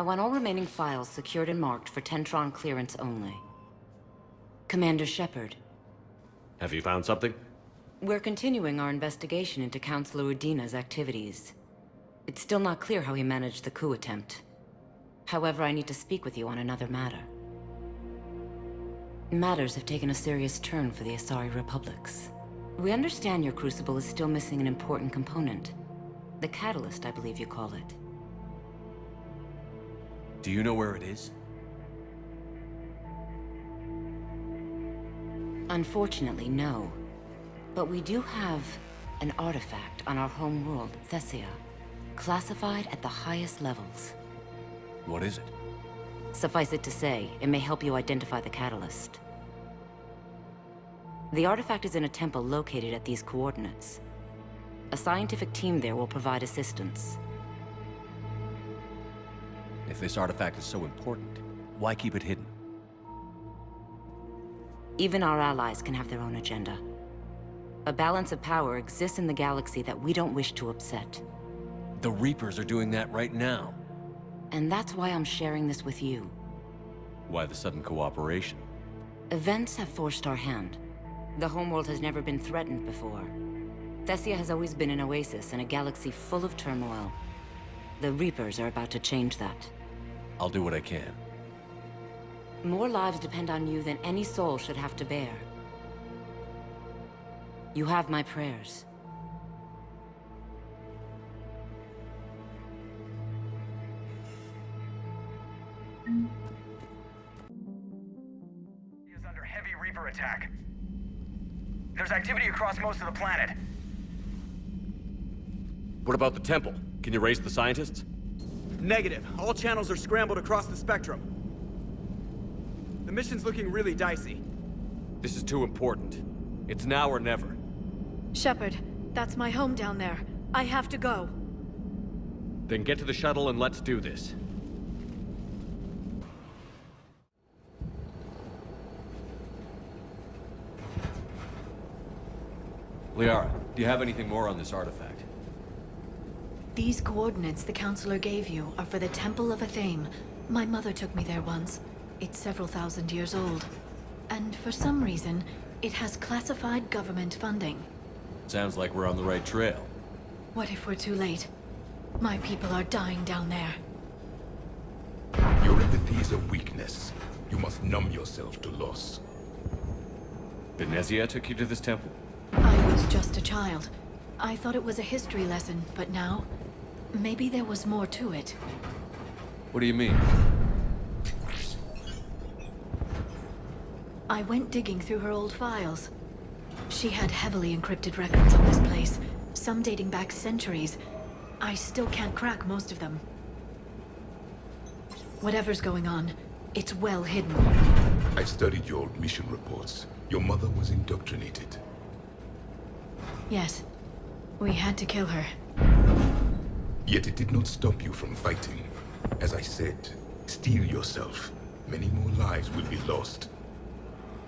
want all remaining files secured and marked for Tentron clearance only. Commander Shepard. Have you found something? We're continuing our investigation into Councilor Udina's activities. It's still not clear how he managed the coup attempt. However, I need to speak with you on another matter. Matters have taken a serious turn for the Asari Republics. We understand your crucible is still missing an important component. The catalyst, I believe you call it. Do you know where it is? Unfortunately, no. But we do have an artifact on our home world, Thessia, classified at the highest levels. What is it? Suffice it to say, it may help you identify the catalyst. The artifact is in a temple located at these coordinates. A scientific team there will provide assistance. If this artifact is so important, why keep it hidden? Even our allies can have their own agenda. A balance of power exists in the galaxy that we don't wish to upset. The Reapers are doing that right now. And that's why I'm sharing this with you. Why the sudden cooperation? Events have forced our hand. The homeworld has never been threatened before. Thessia has always been an oasis in a galaxy full of turmoil. The Reapers are about to change that. I'll do what I can. More lives depend on you than any soul should have to bear. You have my prayers. Is under heavy Reaper attack. There's activity across most of the planet. What about the temple? Can you raise the scientists? Negative. All channels are scrambled across the spectrum. The mission's looking really dicey. This is too important. It's now or never. Shepard, that's my home down there. I have to go. Then get to the shuttle and let's do this. Liara, do you have anything more on this artifact? These coordinates the Counselor gave you are for the Temple of Athame. My mother took me there once. It's several thousand years old. And for some reason, it has classified government funding. Sounds like we're on the right trail. What if we're too late? My people are dying down there. Your empathy is a weakness. You must numb yourself to loss. The Thessia took you to this temple? I was just a child. I thought it was a history lesson, but now, maybe there was more to it. What do you mean? I went digging through her old files. She had heavily encrypted records on this place, some dating back centuries. I still can't crack most of them. Whatever's going on, it's well hidden. I studied your old mission reports. Your mother was indoctrinated. Yes, we had to kill her. Yet it did not stop you from fighting. As I said, steel yourself. Many more lives will be lost.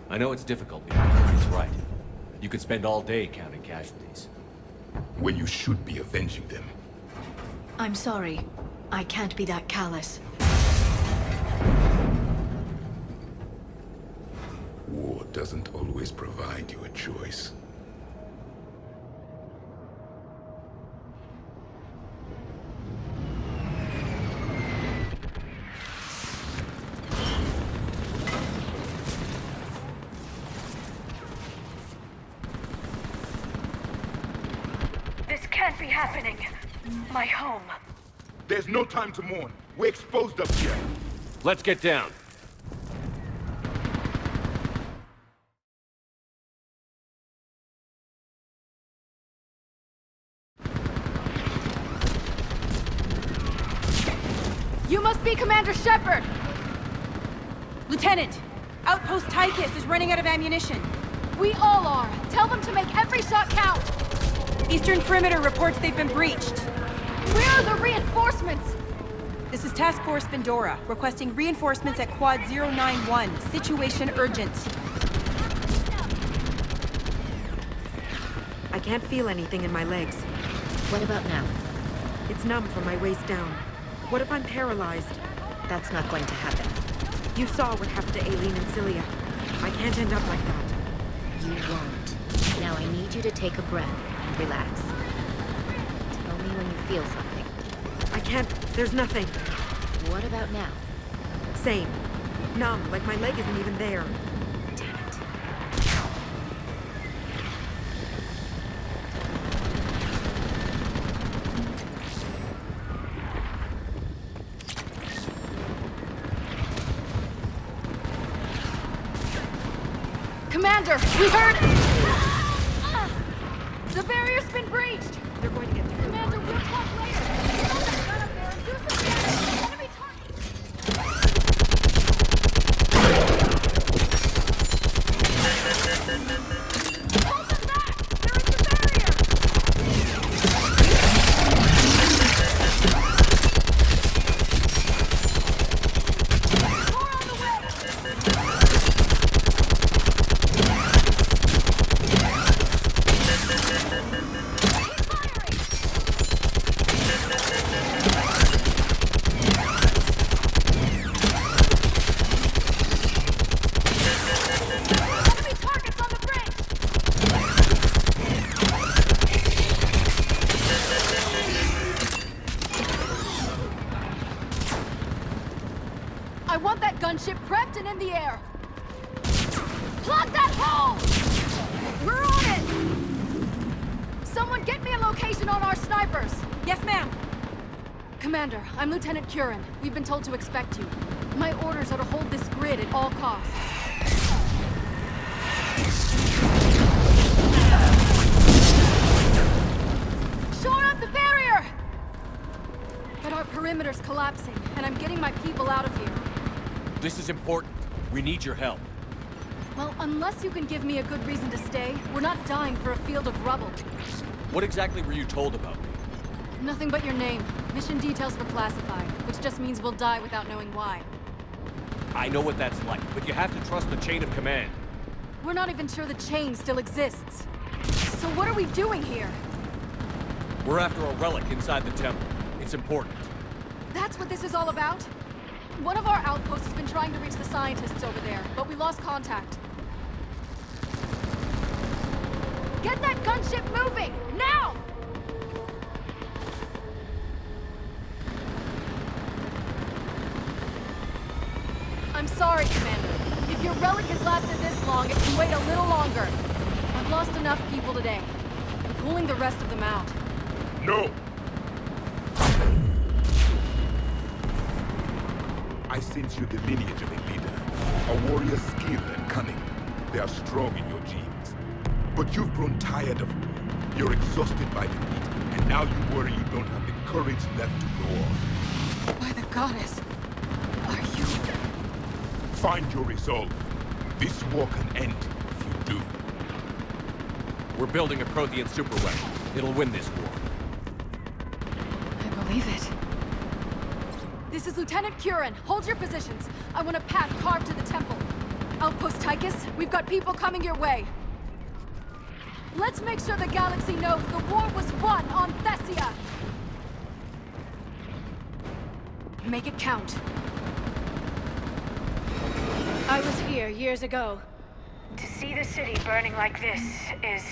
I know it's difficult, but it's right. You could spend all day counting casualties. When you should be avenging them. I'm sorry. I can't be that callous. War doesn't always provide you a choice. This can't be happening. My home. There's no time to mourn. We're exposed up here. Let's get down. You must be Commander Shepard! Lieutenant, Outpost Tychus is running out of ammunition. We all are. Tell them to make every shot count. Eastern Perimeter reports they've been breached. Where are the reinforcements? This is Task Force Pandora, requesting reinforcements at Quad 091. Situation urgent. I can't feel anything in my legs. What about now? It's numb from my waist down. What if I'm paralyzed? That's not going to happen. You saw what happened to Aileen and Cilia. I can't end up like that. You won't. Now I need you to take a breath and relax. Tell me when you feel something. I can't. There's nothing. What about now? Same. Numb, like my leg isn't even there. Damn it. Commander, we heard... The barrier's been breached! They're going to get through. Commander, we'll talk later. Get on that gun up there and do some damage. Enemy target. Hold them back! They're at the barrier! More on the way! Enemy targets on the bridge! I want that gunship prepped and in the air. Plug that hole! We're on it! Someone get me a location on our snipers! Yes, ma'am. Commander, I'm Lieutenant Curran. We've been told to expect you. My orders are to hold this grid at all costs. Shore up the barrier! But our perimeter's collapsing, and I'm getting my people out of here. This is important. We need your help. Well, unless you can give me a good reason to stay, we're not dying for a field of rubble. What exactly were you told about me? Nothing but your name. Mission details were classified, which just means we'll die without knowing why. I know what that's like, but you have to trust the chain of command. We're not even sure the chain still exists. So what are we doing here? We're after a relic inside the temple. It's important. That's what this is all about? One of our outposts has been trying to reach the scientists over there, but we lost contact. Get that gunship moving! Now! I'm sorry, Commander. If your relic has lasted this long, it can wait a little longer. I've lost enough people today. I'm pulling the rest of them out. No! I sense you the lineage of a leader. A warrior's skill and cunning. They are strong in your genes. But you've grown tired of war. You're exhausted by defeat, and now you worry you don't have the courage left to go on. By the goddess, are you... Find your resolve. This war can end if you do. We're building a Prothean superweapon. It'll win this war. I believe it. This is Lieutenant Curran. Hold your positions. I want a path carved to the temple. Outpost Tychus, we've got people coming your way. Let's make sure the galaxy knows the war was won on Thessia! Make it count. I was here years ago. To see the city burning like this is...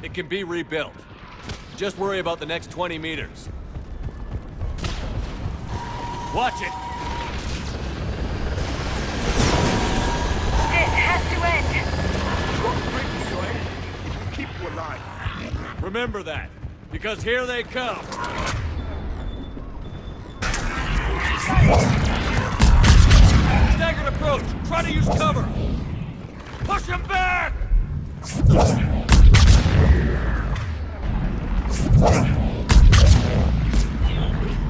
It can be rebuilt. Just worry about the next 20 meters. Watch it! This has to end! Don't break me, Joy. Keep you alive. Remember that, because here they come! Staggered approach! Try to use cover! Push him back!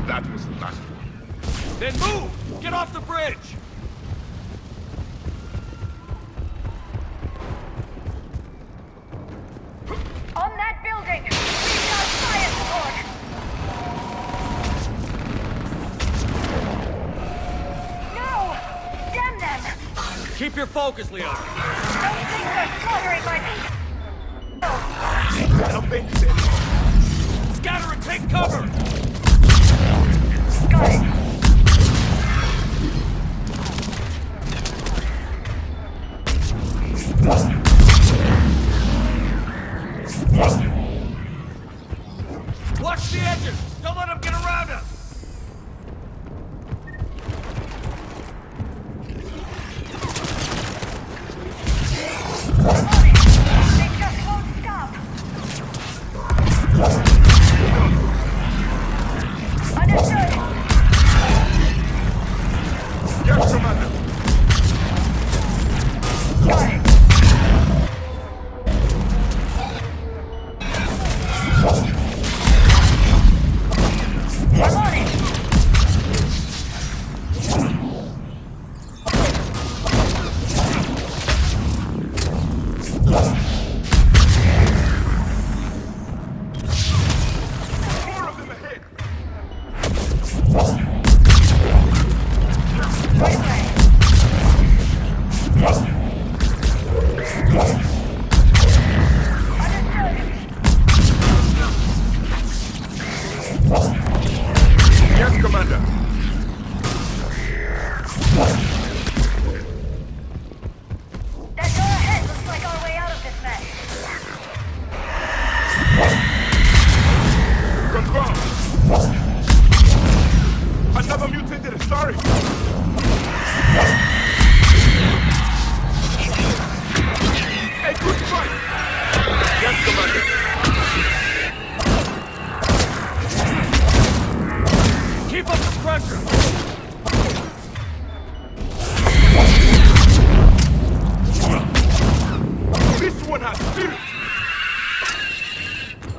That was the last one. Then move! Get off the bridge! On that building! Reach our fire support! No! Damn them! Keep your focus, Leon! Those things are slaughtering my people! I'll make this. Scatter and take cover! Got it!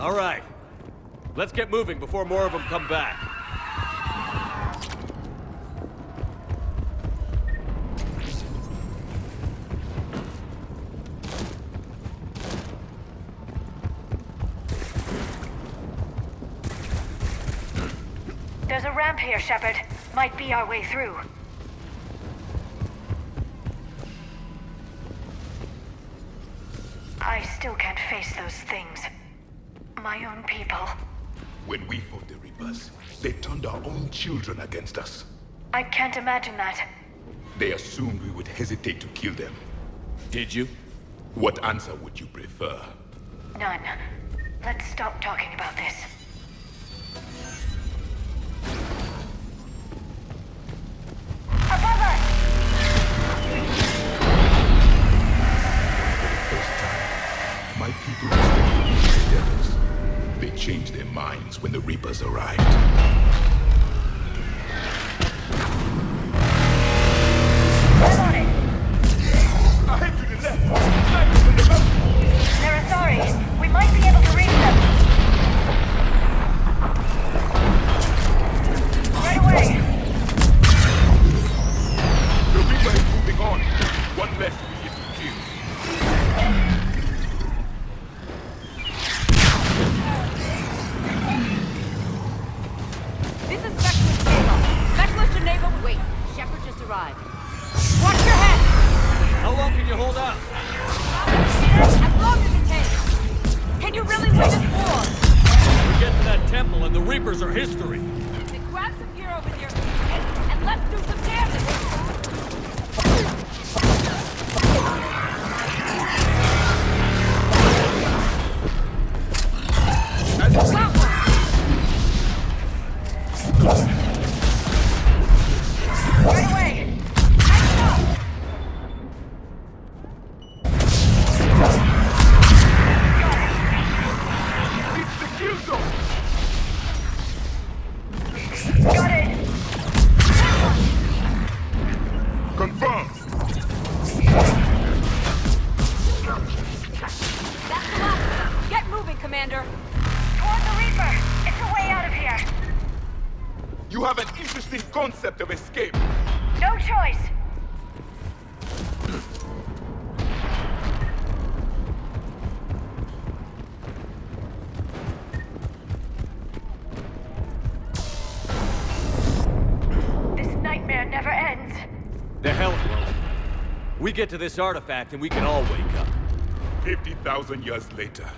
All right. Let's get moving before more of them come back. There's a ramp here, Shepard. Might be our way through. I still can't face those things. My own people. When we fought the Reapers, they turned our own children against us. I can't imagine that. They assumed we would hesitate to kill them. Did you? What answer would you prefer? None. Let's stop talking about this. Above us! For the first time, my people respected the devils. They changed their minds when the Reapers arrived. I'm on it! Ahead to the left! Snipers in the mountain! They're Asari. We might be able to reach them. Right away! The Reaper is moving on. One less we to kill. This is Specialist Naval. Specialist Naval, wait. Shepard just arrived. Watch your head! How long can you hold out? As long as it takes. Can you really win this war? We get to that temple and the Reapers are history. Then grab some gear over there and let's do some damage! Right away! It's the kill zone! Got it! Confirmed! That's the last. Get moving, Commander. Toward the Reaper! It's a way out of here! You have an interesting concept of escape. No choice! This nightmare never ends. The hell it won't. We get to this artifact and we can all wake up. 50,000 years later.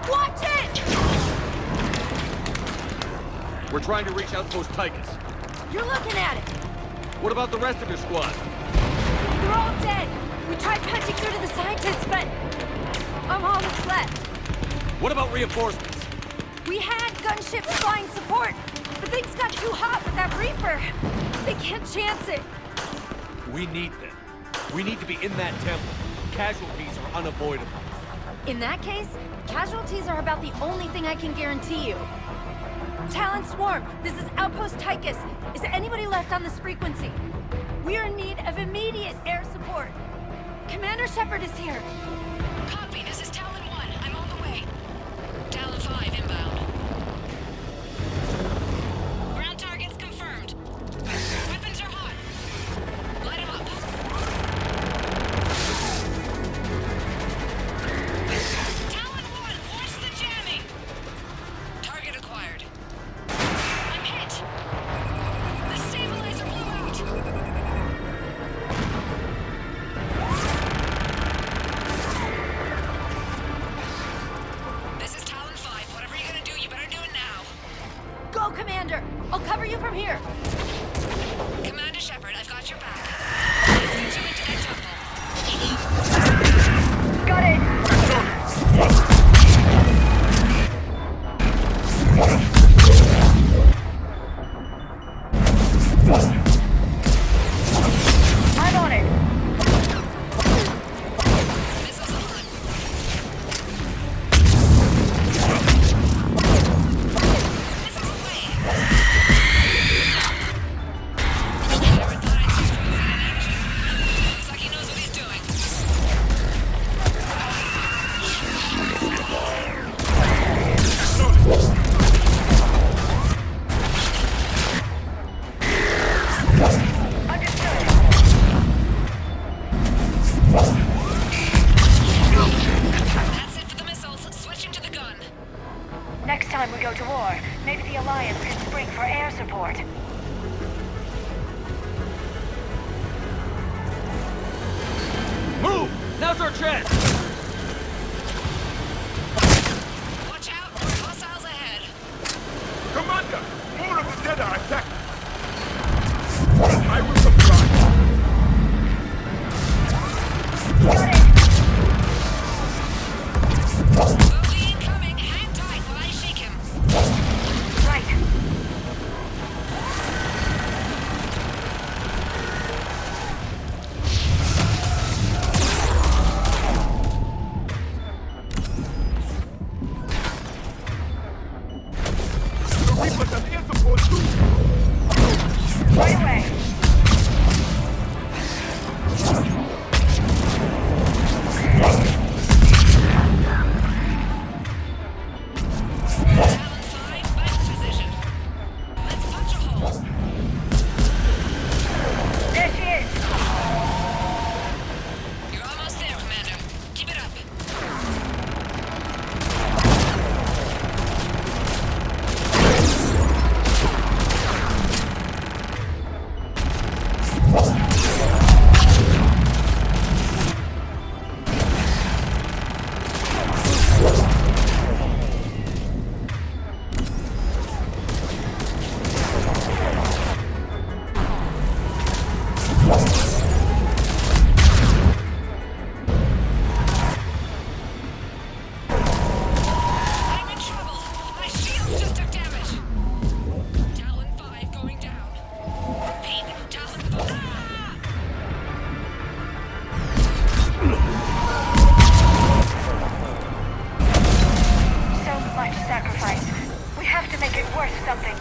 Watch it! We're trying to reach Outpost Tychus. You're looking at it. What about the rest of your squad? They're all dead. We tried punching through to the scientists, but I'm all that's left. What about reinforcements? We had gunships flying support, but things got too hot with that Reaper. They can't chance it. We need them. We need to be in that temple. Casualties are unavoidable. In that case, casualties are about the only thing I can guarantee you. Talon Swarm, this is Outpost Tychus. Is anybody left on this frequency? We are in need of immediate air support. Commander Shepard is here. Copy, this is Talon 1. I'm on the way. Talon 5 inbound. Ground targets confirmed. Weapons are hot. Light 'em up. Talon 1, force the jamming! Target acquired. I'm hit! The stabilizer blew out! This is Talon 5. Whatever you're gonna do, you better do it now. Go, Commander! I'll cover you from here. Commander Shepard, I've got your back. Let's get you into that temple. Got it! I'm on it! Missiles on. go to war, maybe the Alliance can spring for air support. Move! Now's our chance! Watch out, more hostiles ahead. Commander! More of the dead are attacking! I will comply! Got it! Bogey incoming. Hang tight while I shake him. Right. The Reapers have air support too! Right away. Talon 5, back position. Let's punch a hole. There she is. You're almost there, Commander. Keep it up. I'm in trouble. My shields just took damage. Talon 5 going down. Repeat, Talon 5. Ah! So much sacrifice. We have to make it worth something.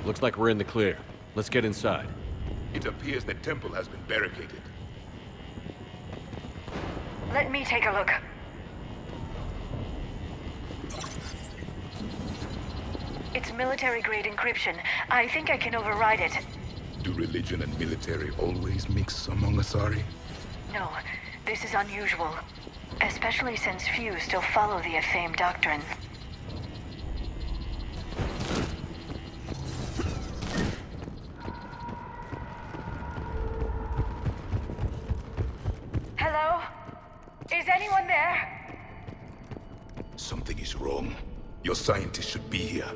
Looks like we're in the clear. Let's get inside. It appears the temple has been barricaded. Let me take a look. It's military-grade encryption. I think I can override it. Do religion and military always mix among Asari? No, this is unusual. Especially since few still follow the Athame doctrine. Hello? Is anyone there? Something is wrong. Your scientists should be here.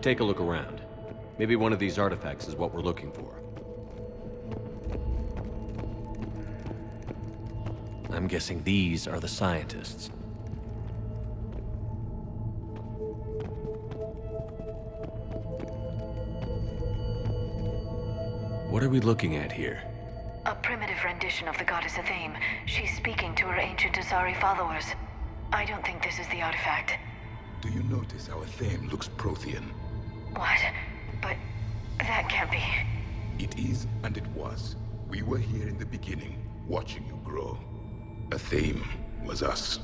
Take a look around. Maybe one of these artifacts is what we're looking for. I'm guessing these are the scientists. What are we looking at here? A primitive rendition of the goddess Athame. She's speaking to her ancient Asari followers. I don't think this is the artifact. Do you notice how Athame looks Prothean? What? But that can't be. It is and it was. We were here in the beginning, watching you grow. Athame was us.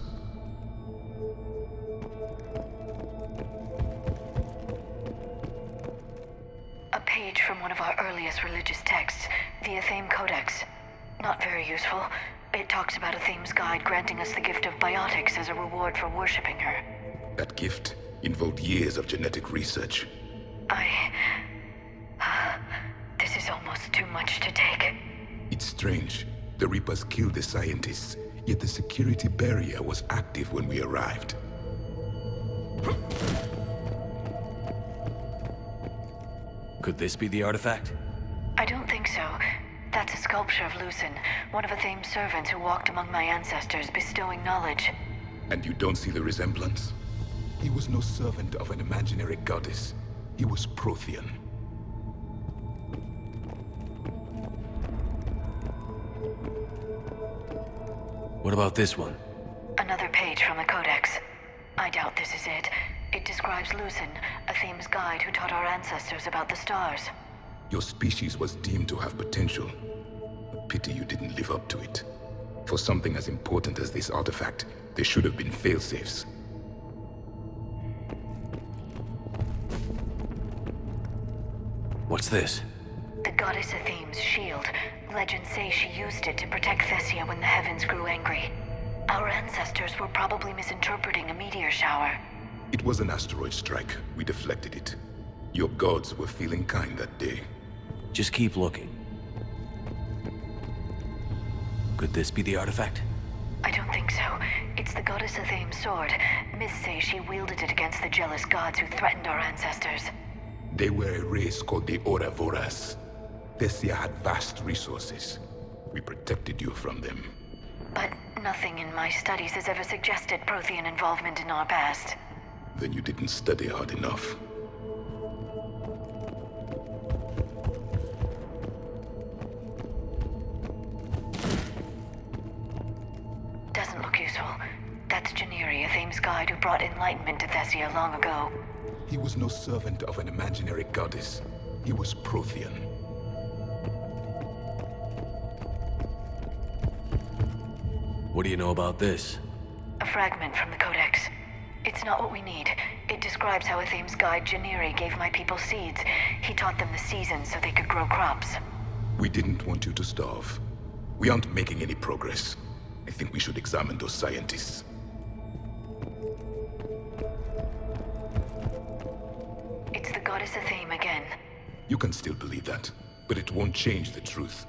A page from one of our earliest religious texts, the Athame Codex. Not very useful. It talks about Athame's guide granting us the gift of biotics as a reward for worshipping her. That gift involved years of genetic research. This is almost too much to take. It's strange. The Reapers killed the scientists, yet the security barrier was active when we arrived. Could this be the artifact? I don't think so. That's a sculpture of Lucen, one of Athame's servants who walked among my ancestors, bestowing knowledge. And you don't see the resemblance? He was no servant of an imaginary goddess. He was Prothean. What about this one? Another page from the Codex. I doubt this is it. It describes Lucen, Athame's guide who taught our ancestors about the stars. Your species was deemed to have potential. A pity you didn't live up to it. For something as important as this artifact, there should have been failsafes. What's this? The goddess Athene's shield. Legends say she used it to protect Thessia when the heavens grew angry. Our ancestors were probably misinterpreting a meteor shower. It was an asteroid strike. We deflected it. Your gods were feeling kind that day. Just keep looking. Could this be the artifact? I don't think so. It's the goddess Athene's sword. Myths say she wielded it against the jealous gods who threatened our ancestors. They were a race called the Ouroboros. Thessia had vast resources. We protected you from them. But nothing in my studies has ever suggested Prothean involvement in our past. Then you didn't study hard enough. Doesn't look useful. That's Janiri, Athene's guide who brought enlightenment to Thessia long ago. He was no servant of an imaginary goddess. He was Prothean. What do you know about this? A fragment from the Codex. It's not what we need. It describes how Athene's guide Janiri gave my people seeds. He taught them the seasons so they could grow crops. We didn't want you to starve. We aren't making any progress. I think we should examine those scientists. It's the goddess Athene again. You can still believe that, but it won't change the truth.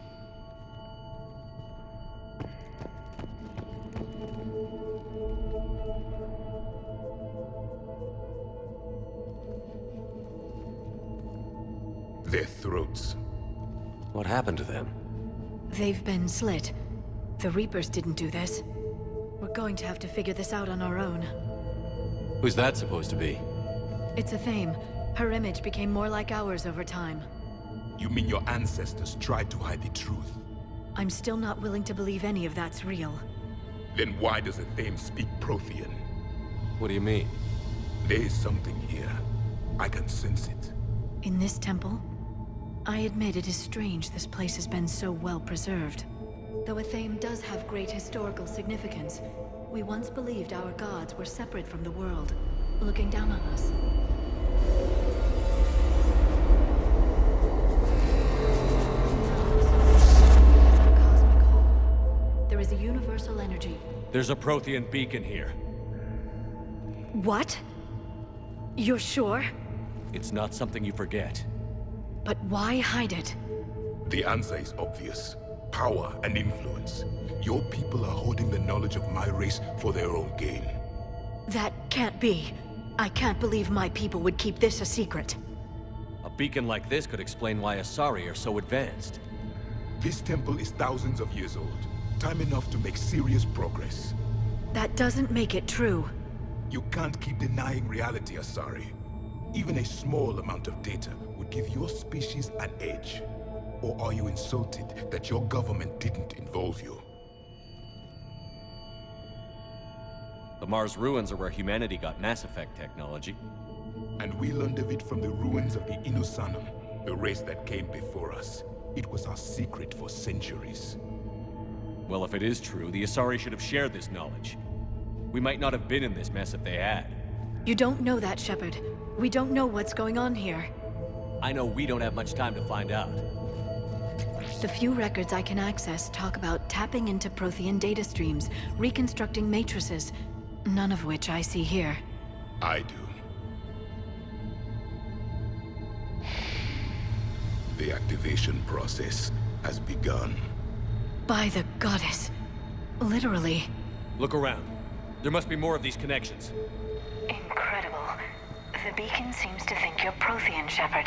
Their throats. What happened to them? They've been slit. The Reapers didn't do this. We're going to have to figure this out on our own. Who's that supposed to be? It's Athene. Her image became more like ours over time. You mean your ancestors tried to hide the truth? I'm still not willing to believe any of that's real. Then why does Athene speak Prothean? What do you mean? There is something here. I can sense it. In this temple? I admit it is strange this place has been so well preserved. Though Athene does have great historical significance, we once believed our gods were separate from the world, looking down on us. There is a universal energy. There's a Prothean beacon here. What? You're sure? It's not something you forget. But why hide it? The answer is obvious. Power and influence. Your people are holding the knowledge of my race for their own gain. That can't be. I can't believe my people would keep this a secret. A beacon like this could explain why Asari are so advanced. This temple is thousands of years old. Time enough to make serious progress. That doesn't make it true. You can't keep denying reality, Asari. Even a small amount of data would give your species an edge. Or are you insulted that your government didn't involve you? The Mars ruins are where humanity got Mass Effect technology. And we learned of it from the ruins of the Inusanum, the race that came before us. It was our secret for centuries. Well, if it is true, the Asari should have shared this knowledge. We might not have been in this mess if they had. You don't know that, Shepard. We don't know what's going on here. I know we don't have much time to find out. The few records I can access talk about tapping into Prothean data streams, reconstructing matrices, none of which I see here. I do. The activation process has begun. By the goddess. Literally. Look around. There must be more of these connections. Incredible. The beacon seems to think you're Prothean, Shepard.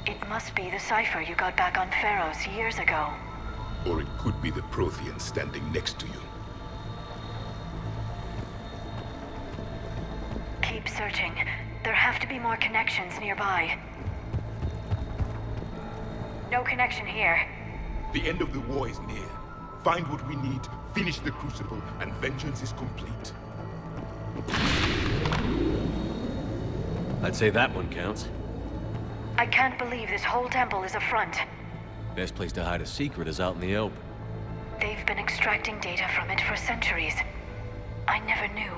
It must be the cipher you got back on Pharaohs years ago. Or it could be the Prothean standing next to you. Keep searching. There have to be more connections nearby. No connection here. The end of the war is near. Find what we need, finish the Crucible, and vengeance is complete. I'd say that one counts. I can't believe this whole temple is a front. Best place to hide a secret is out in the open. They've been extracting data from it for centuries. I never knew.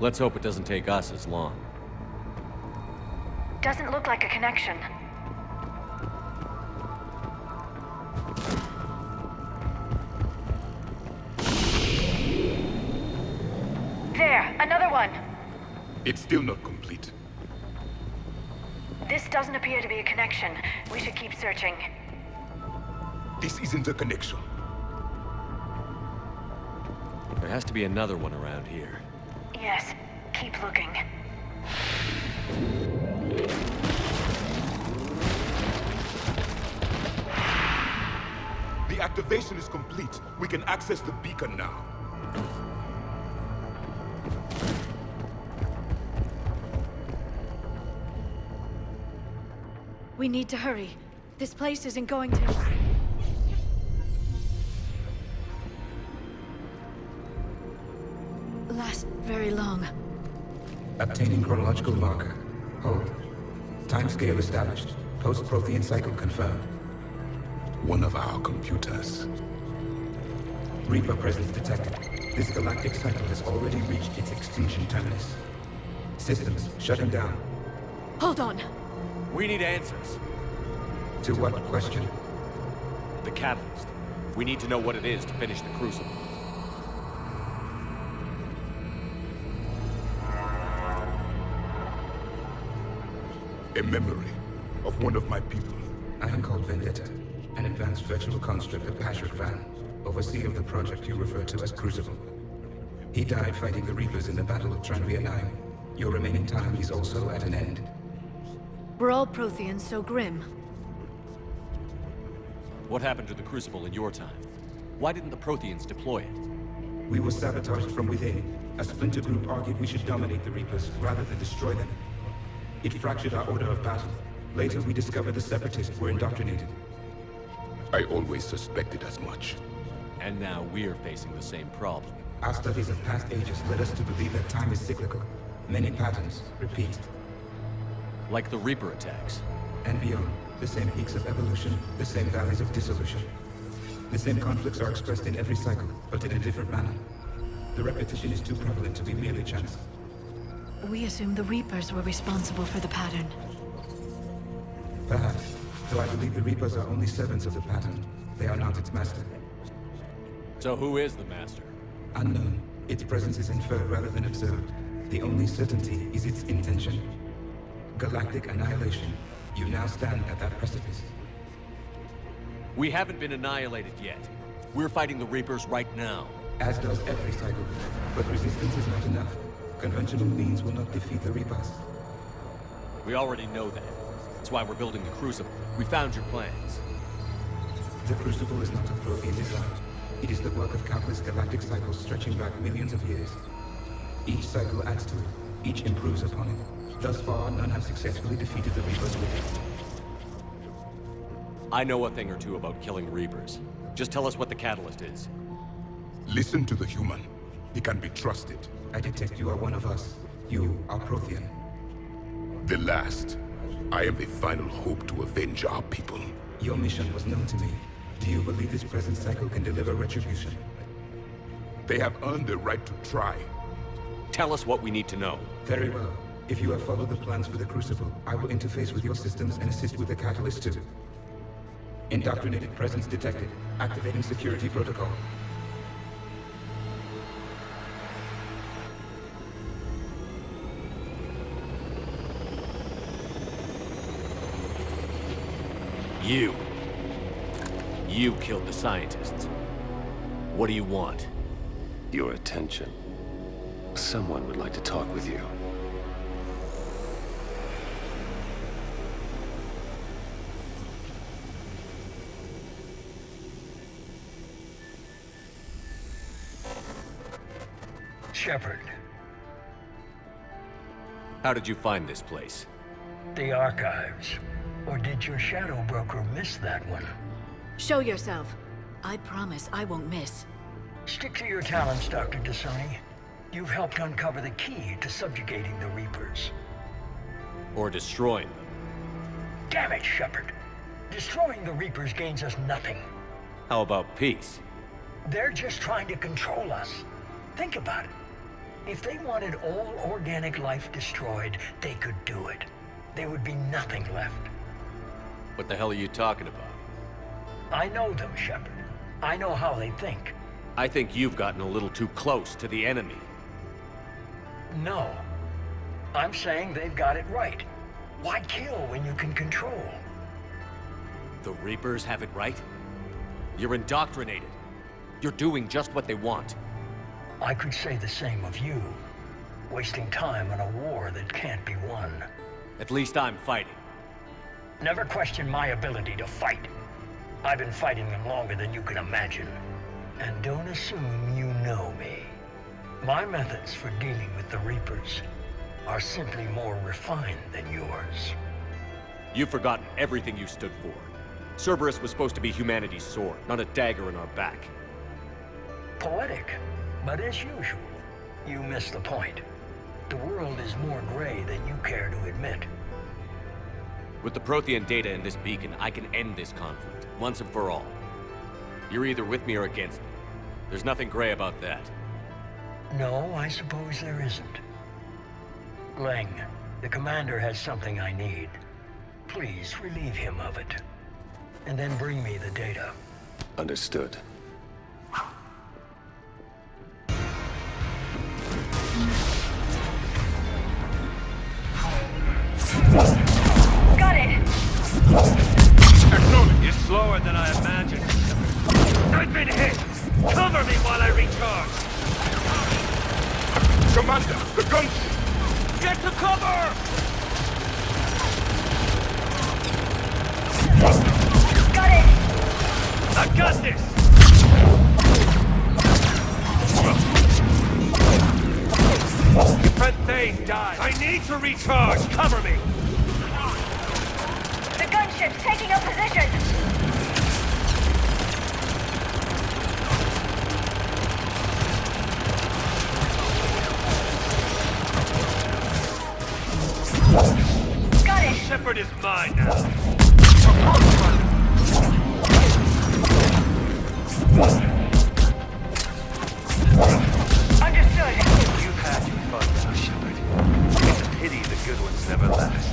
Let's hope it doesn't take us as long. Doesn't look like a connection. There, another one. It's still not complete. This doesn't appear to be a connection. We should keep searching. This isn't a connection. There has to be another one around here. Yes, keep looking. The activation is complete. We can access the beacon now. We need to hurry. This place isn't going to... last very long. Obtaining chronological marker. Hold. Timescale established. Post-Prothean cycle confirmed. One of our computers. Reaper presence detected. This galactic cycle has already reached its extinction terminus. Systems shutting down. Hold on. We need answers. To what question? The catalyst. We need to know what it is to finish the Crucible. A memory of one of my people. I am called Vendetta, an advanced virtual construct of Patrick Van, overseer of the project you refer to as Crucible. He died fighting the Reapers in the Battle of Tranvia 9. Your remaining time is also at an end. Were all Protheans so grim? What happened to the Crucible in your time? Why didn't the Protheans deploy it? We were sabotaged from within. A splinter group argued we should dominate the Reapers rather than destroy them. It fractured our order of battle. Later, we discovered the Separatists were indoctrinated. I always suspected as much. And now we're facing the same problem. Our studies of past ages led us to believe that time is cyclical. Many patterns repeat. Like the Reaper attacks. And beyond, the same peaks of evolution, the same valleys of dissolution. The same conflicts are expressed in every cycle, but in a different manner. The repetition is too prevalent to be merely chance. We assumed the Reapers were responsible for the pattern. Perhaps, though I believe the Reapers are only servants of the pattern. They are not its master. So who is the master? Unknown. Its presence is inferred rather than observed. The only certainty is its intention. Galactic annihilation. You now stand at that precipice. We haven't been annihilated yet. We're fighting the Reapers right now. As does every cycle. But resistance is not enough. Conventional means will not defeat the Reapers. We already know that. That's why we're building the Crucible. We found your plans. The Crucible is not a Prothean design. It is the work of countless galactic cycles stretching back millions of years. Each cycle adds to it. Each improves upon it. Thus far, none have successfully defeated the Reapers with it. I know a thing or two about killing Reapers. Just tell us what the catalyst is. Listen to the human. He can be trusted. I detect you are one of us. You are Prothean. The last. I am the final hope to avenge our people. Your mission was known to me. Do you believe this present cycle can deliver retribution? They have earned the right to try. Tell us what we need to know. Very well. If you have followed the plans for the Crucible, I will interface with your systems and assist with the catalyst too. Indoctrinated presence detected. Activating security protocol. You killed the scientists. What do you want? Your attention. Someone would like to talk with you. Shepard. How did you find this place? The archives. Or did your shadow broker miss that one? Show yourself. I promise I won't miss. Stick to your talents, Dr. Dasani. You've helped uncover the key to subjugating the Reapers. Or destroying them. Damn it, Shepard. Destroying the Reapers gains us nothing. How about peace? They're just trying to control us. Think about it. If they wanted all organic life destroyed, they could do it. There would be nothing left. What the hell are you talking about? I know them, Shepard. I know how they think. I think you've gotten a little too close to the enemy. No. I'm saying they've got it right. Why kill when you can control? The Reapers have it right? You're indoctrinated. You're doing just what they want. I could say the same of you. Wasting time on a war that can't be won. At least I'm fighting. Never question my ability to fight. I've been fighting them longer than you can imagine. And don't assume you know me. My methods for dealing with the Reapers are simply more refined than yours. You've forgotten everything you stood for. Cerberus was supposed to be humanity's sword, not a dagger in our back. Poetic, but as usual, you miss the point. The world is more gray than you care to admit. With the Prothean data in this beacon, I can end this conflict, once and for all. You're either with me or against me. There's nothing gray about that. No, I suppose there isn't. Leng, the commander has something I need. Please relieve him of it. And then bring me the data. Understood. Got it! You're slower than I imagined. I've been hit! Cover me while I recharge! Commander, the gunship! Get to cover! Got it! I've got this! Friend Thane died. I need to recharge! Cover me! The gunship's taking up position! Got it! Shepard is mine now. Understood. You've had your fun now, Shepard. It's a pity the good ones never last.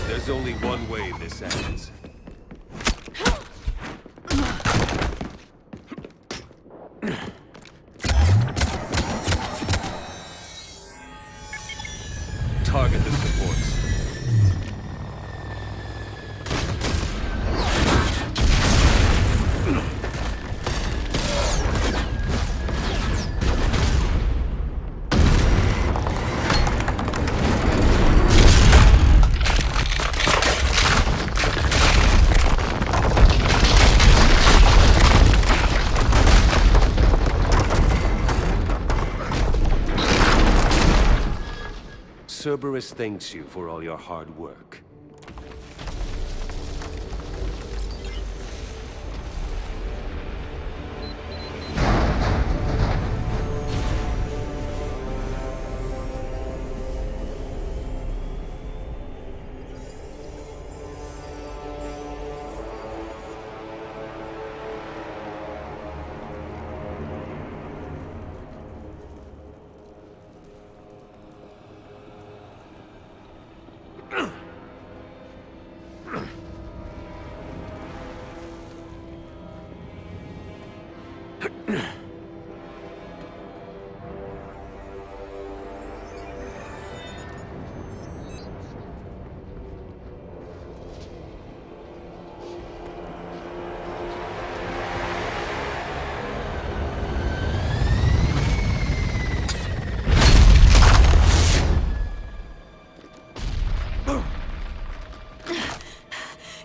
There's only one way this ends. Target the supports. Cerberus thanks you for all your hard work.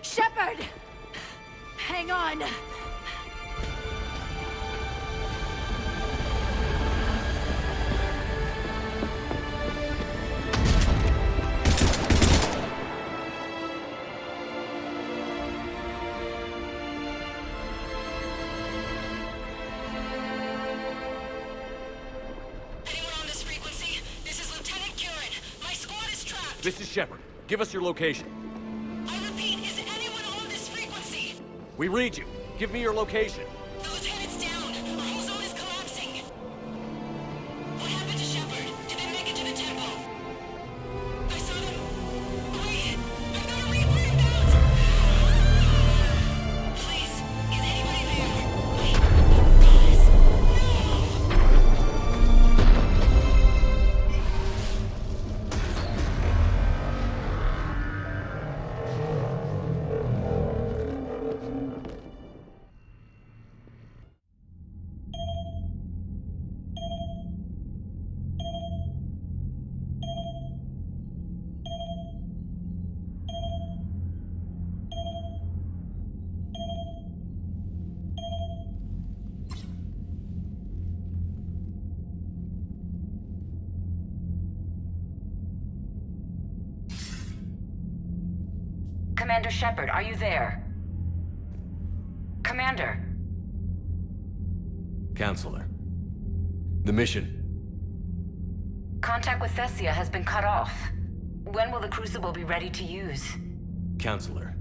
Shepard! Hang on! Anyone on this frequency? This is Lieutenant Curran. My squad This is Shepard. Give us your location. I repeat, is anyone on this frequency? We read you. Give me your location. The lieutenant's down. Our whole zone is collapsing. What happened to Shepard? Did they make it to the temple? I saw them. Wait! I've got a Reaper inbound! Please, is anybody there? Wait, guys, Commander Shepard, are you there? Commander! Counselor. The mission. Contact with Thessia has been cut off. When will the Crucible be ready to use? Counselor.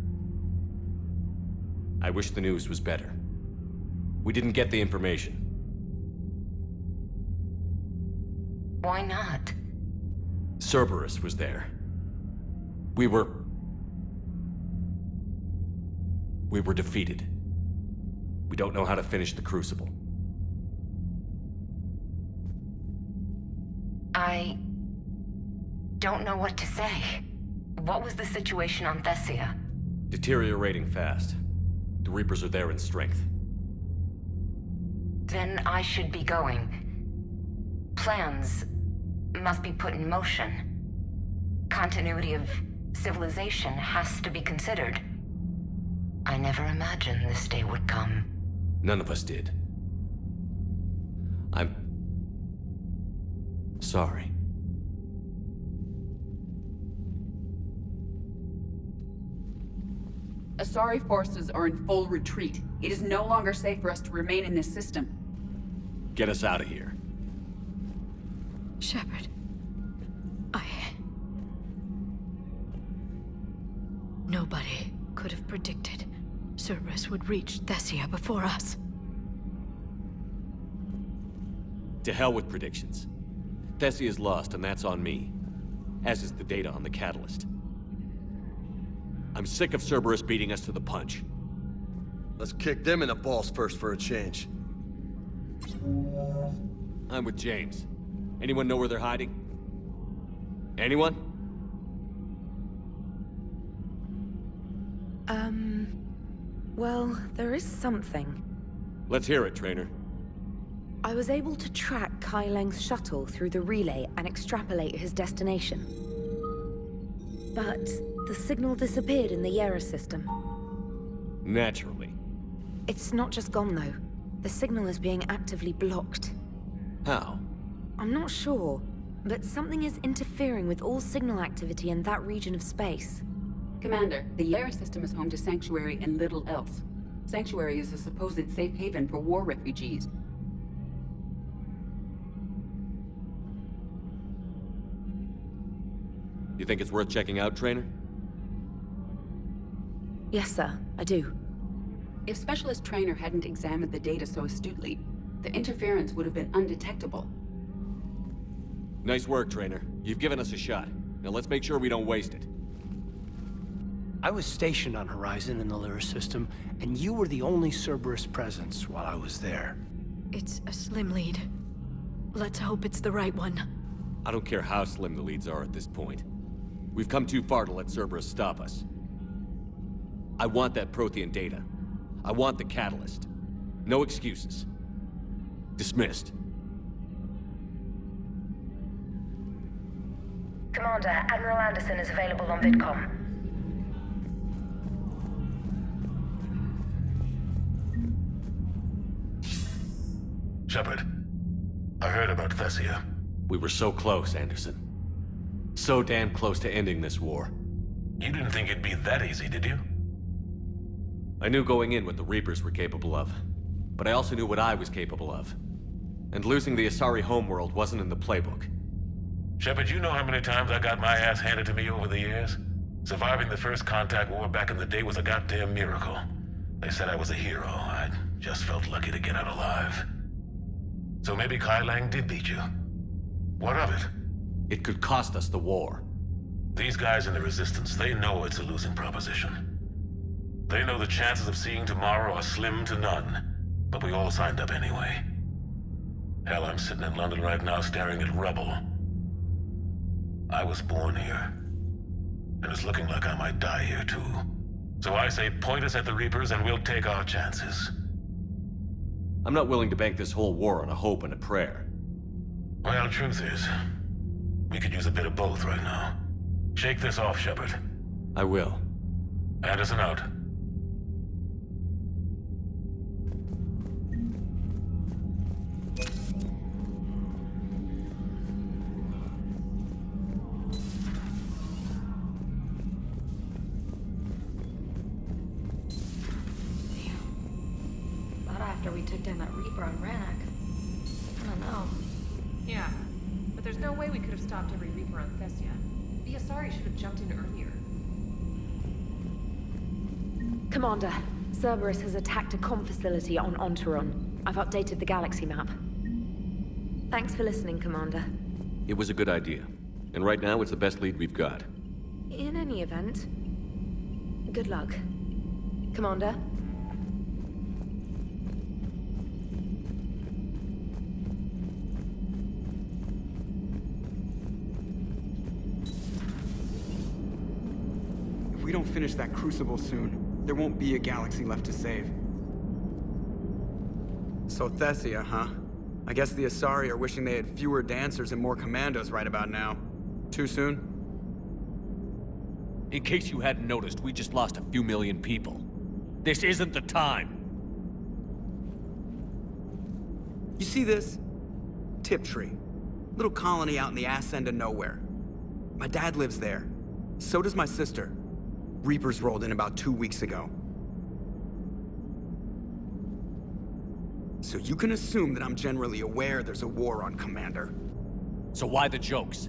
I wish the news was better. We didn't get the information. Why not? Cerberus was there. We were defeated. We don't know how to finish the Crucible. I don't know what to say. What was the situation on Thessia? Deteriorating fast. The Reapers are there in strength. Then I should be going. Plans must be put in motion. Continuity of civilization has to be considered. I never imagined this day would come. None of us did. I'm sorry. Asari forces are in full retreat. It is no longer safe for us to remain in this system. Get us out of here. Shepard. Nobody could have predicted Cerberus would reach Thessia before us. To hell with predictions. Thessia is lost, and that's on me. As is the data on the Catalyst. I'm sick of Cerberus beating us to the punch. Let's kick them in the balls first for a change. I'm with James. Anyone know where they're hiding? Anyone? Well, there is something. Let's hear it, Trainer. I was able to track Kai Leng's shuttle through the relay and extrapolate his destination. But the signal disappeared in the Yera system. Naturally. It's not just gone, though. The signal is being actively blocked. How? I'm not sure, but something is interfering with all signal activity in that region of space. Commander, the Yera system is home to Sanctuary and little else. Sanctuary is a supposed safe haven for war refugees. You think it's worth checking out, Trainer? Yes, sir, I do. If Specialist Trainer hadn't examined the data so astutely, the interference would have been undetectable. Nice work, Trainer. You've given us a shot. Now let's make sure we don't waste it. I was stationed on Horizon in the Lyra system, and you were the only Cerberus presence while I was there. It's a slim lead. Let's hope it's the right one. I don't care how slim the leads are at this point. We've come too far to let Cerberus stop us. I want that Prothean data. I want the Catalyst. No excuses. Dismissed. Commander, Admiral Anderson is available on VidCom. Shepard, I heard about Thessia. We were so close, Anderson. So damn close to ending this war. You didn't think it'd be that easy, did you? I knew going in what the Reapers were capable of, but I also knew what I was capable of. And losing the Asari homeworld wasn't in the playbook. Shepard, you know how many times I got my ass handed to me over the years? Surviving the first contact war back in the day was a goddamn miracle. They said I was a hero. I just felt lucky to get out alive. So maybe Kai Lang did beat you. What of it? It could cost us the war. These guys in the Resistance, they know it's a losing proposition. They know the chances of seeing tomorrow are slim to none. But we all signed up anyway. Hell, I'm sitting in London right now staring at rubble. I was born here. And it's looking like I might die here too. So I say point us at the Reapers and we'll take our chances. I'm not willing to bank this whole war on a hope and a prayer. Well, truth is, we could use a bit of both right now. Shake this off, Shepard. I will. Anderson out. Not after we took down that Reaper on Rannoch. I don't know. Yeah, but there's no way we could have stopped every Reaper on Thessia. The Asari should have jumped in earlier. Commander, Cerberus has attacked a comm facility on Ontaron. I've updated the galaxy map. Thanks for listening, Commander. It was a good idea. And right now, it's the best lead we've got. In any event, good luck. Commander? If we don't finish that crucible soon, there won't be a galaxy left to save. So Thessia, huh? I guess the Asari are wishing they had fewer dancers and more commandos right about now. Too soon? In case you hadn't noticed, we just lost a few million people. This isn't the time. You see this? Tiptree. Little colony out in the ass end of nowhere. My dad lives there. So does my sister. Reapers rolled in about 2 weeks ago. So you can assume that I'm generally aware there's a war on, Commander. So why the jokes?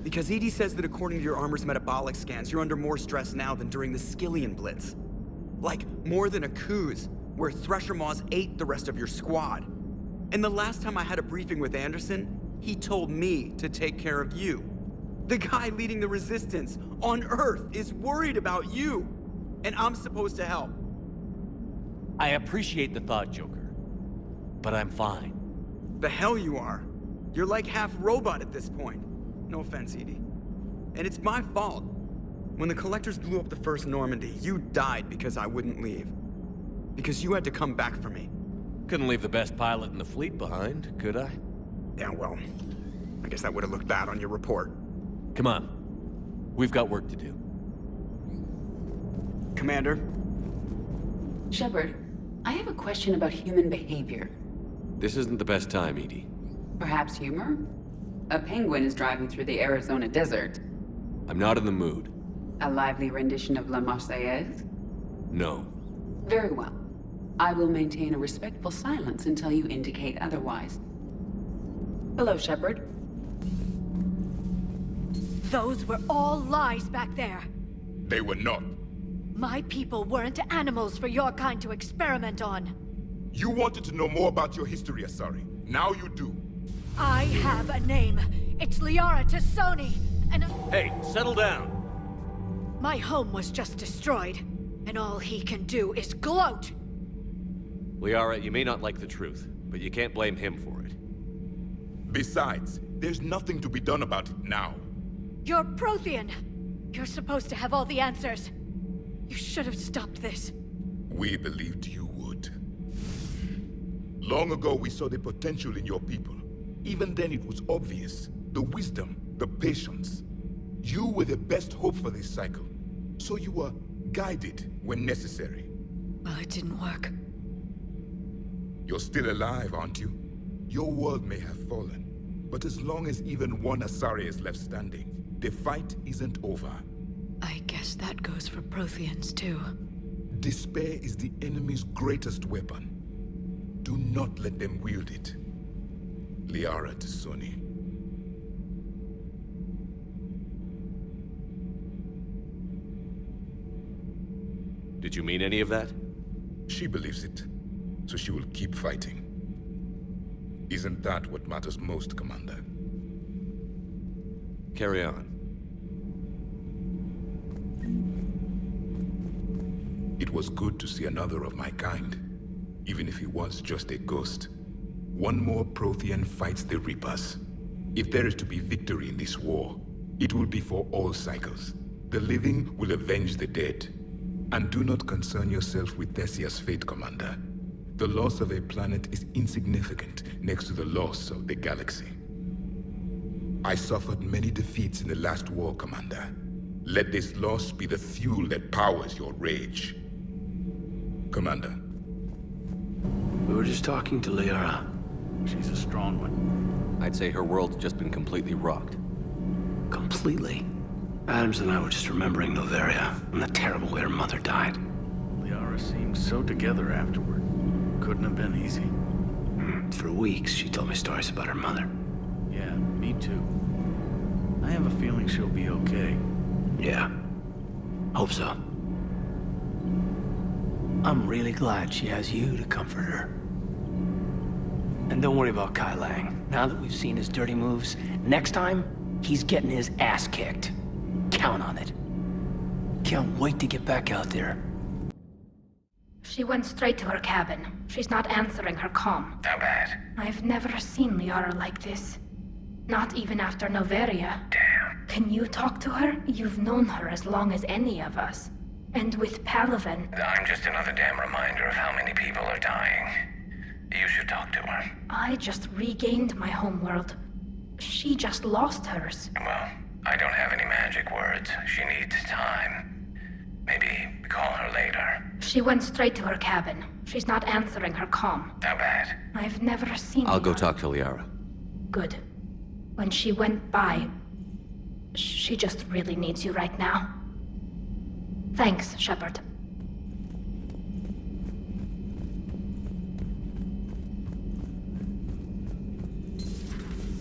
Because EDI says that according to your armor's metabolic scans, you're under more stress now than during the Skillian Blitz. Like, more than a Kuz, where Thresher Maws ate the rest of your squad. And the last time I had a briefing with Anderson, he told me to take care of you. The guy leading the Resistance on Earth is worried about you, and I'm supposed to help. I appreciate the thought, Joker, but I'm fine. The hell you are. You're like half robot at this point. No offense, EDI. And it's my fault. When the Collectors blew up the first Normandy, you died because I wouldn't leave. Because you had to come back for me. Couldn't leave the best pilot in the fleet behind, could I? Yeah, well, I guess that would have looked bad on your report. Come on. We've got work to do. Commander? Shepard, I have a question about human behavior. This isn't the best time, EDI. Perhaps humor? A penguin is driving through the Arizona desert. I'm not in the mood. A lively rendition of La Marseillaise? No. Very well. I will maintain a respectful silence until you indicate otherwise. Hello, Shepard. Those were all lies back there. They were not. My people weren't animals for your kind to experiment on. You wanted to know more about your history, Asari. Now you do. I have a name. It's Liara Tassoni, and Hey, settle down. my home was just destroyed, and all he can do is gloat. Liara, you may not like the truth, but you can't blame him for it. Besides, there's nothing to be done about it now. You're Prothean. You're supposed to have all the answers. You should have stopped this. We believed you would. Long ago, we saw the potential in your people. Even then, it was obvious. The wisdom, the patience. You were the best hope for this cycle. So you were guided when necessary. Well, it didn't work. You're still alive, aren't you? Your world may have fallen, but as long as even one Asari is left standing, the fight isn't over. I guess that goes for Protheans, too. Despair is the enemy's greatest weapon. Do not let them wield it. Liara Tassoni. Did you mean any of that? She believes it, so she will keep fighting. Isn't that what matters most, Commander? Carry on. It was good to see another of my kind, even if he was just a ghost. One more Prothean fights the Reapers. If there is to be victory in this war, it will be for all cycles. The living will avenge the dead. And do not concern yourself with Thessia's fate, Commander. The loss of a planet is insignificant next to the loss of the galaxy. I suffered many defeats in the last war, Commander. Let this loss be the fuel that powers your rage. Commander. We were just talking to Liara. She's a strong one. I'd say her world's just been completely rocked. Completely? Adams and I were just remembering Noveria and the terrible way her mother died. Liara seemed so together afterward. Couldn't have been easy. For weeks, she told me stories about her mother. Yeah, me too. I have a feeling she'll be okay. Yeah. Hope so. I'm really glad she has you to comfort her. And don't worry about Kai Lang. Now that we've seen his dirty moves, next time, he's getting his ass kicked. Count on it. Can't wait to get back out there. She went straight to her cabin. She's not answering her comm. How bad? I've never seen Liara like this. Not even after Noveria. Damn. Can you talk to her? You've known her as long as any of us. And with Palaven... I'm just another damn reminder of how many people are dying. You should talk to her. I just regained my homeworld. She just lost hers. Well, I don't have any magic words. She needs time. Maybe call her later. She went straight to her cabin. She's not answering her comm. How bad? I've never seen I'll go Liara. talk to Liara. Good. When she went by, she just really needs you right now. Thanks, Shepard.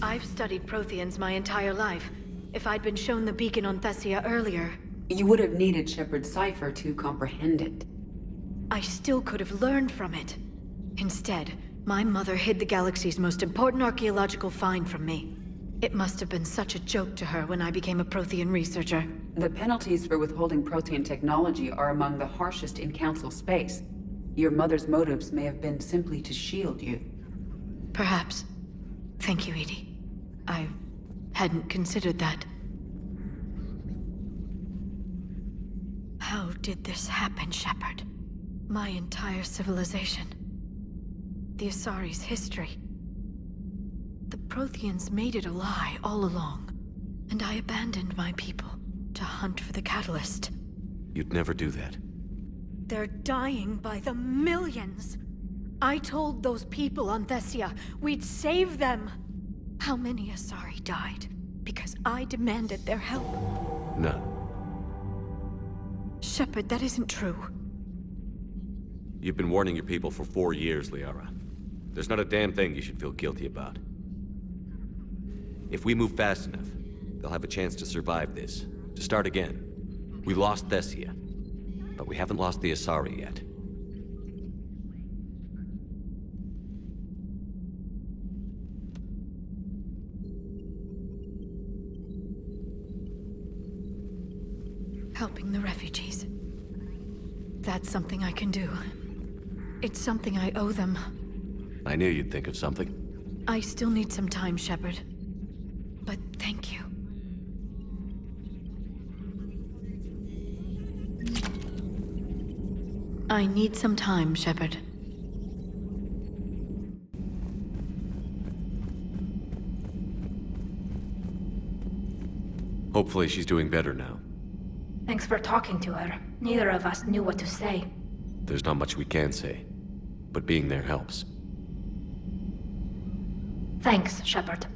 I've studied Protheans my entire life. If I'd been shown the beacon on Thessia earlier... You would have needed Shepard's cipher to comprehend it. I still could have learned from it. Instead, my mother hid the galaxy's most important archaeological find from me. It must have been such a joke to her when I became a Prothean researcher. The penalties for withholding Prothean technology are among the harshest in Council space. Your mother's motives may have been simply to shield you. Perhaps. Thank you, Edie. I hadn't considered that. How did this happen, Shepard? My entire civilization. The Asari's history. The Protheans made it a lie all along, and I abandoned my people to hunt for the catalyst. You'd never do that. They're dying by the millions. I told those people on Thessia we'd save them. How many Asari died because I demanded their help? None. Shepard, that isn't true. You've been warning your people for 4 years, Liara. There's not a damn thing you should feel guilty about. If we move fast enough, they'll have a chance to survive this, to start again. We lost Thessia, but we haven't lost the Asari yet. Helping the refugees. That's something I can do. It's something I owe them. I knew you'd think of something. I still need some time, Shepard. But thank you. I need some time, Shepard. Hopefully she's doing better now. Thanks for talking to her. Neither of us knew what to say. There's not much we can say, but being there helps. Thanks, Shepard.